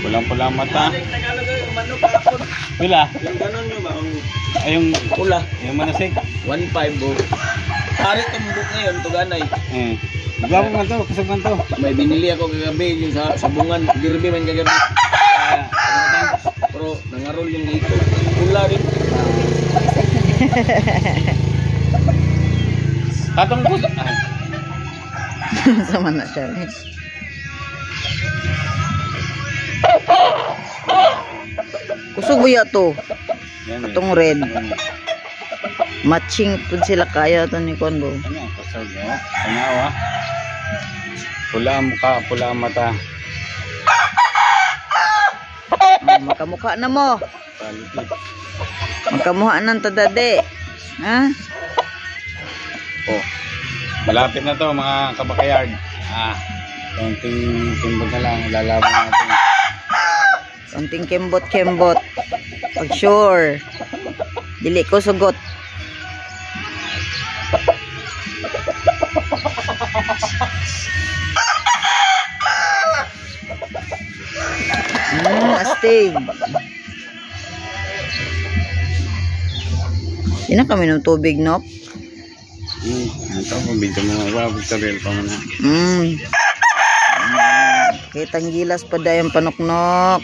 Pulang-pulang mata. Pila? Yung ganun nyo ba? Ay, yung Pula. yung manasik. 1.5 bo. Pare tumbok ngayon, tuganay. Nagwapong man to, kusog man to. May binili ako kagabi yung sa bungan. Dirby man kagabi. Pero nangarol yung ito. Pula rin. Katong puso. Sama na siya. Kusog ba to? Itong red. Matching po sila kaya ito ni Konbo. Ano, kusog oh. Tanawa. Pula ang mukha, pula ang mata. Makamukha na mo. Quality. Magkamuha ng tadade. Ha? Oh. Malapit na to mga kabakayard. Konting timbog na lang, lalaban natin. Konting kembot-kembot. Pag sure. Dili ko sugot. Astig. Di na kami ng tubig, Nok. Ito, video mo nga. Tutorial pa muna. Kitang gilas pa dayang panuknok.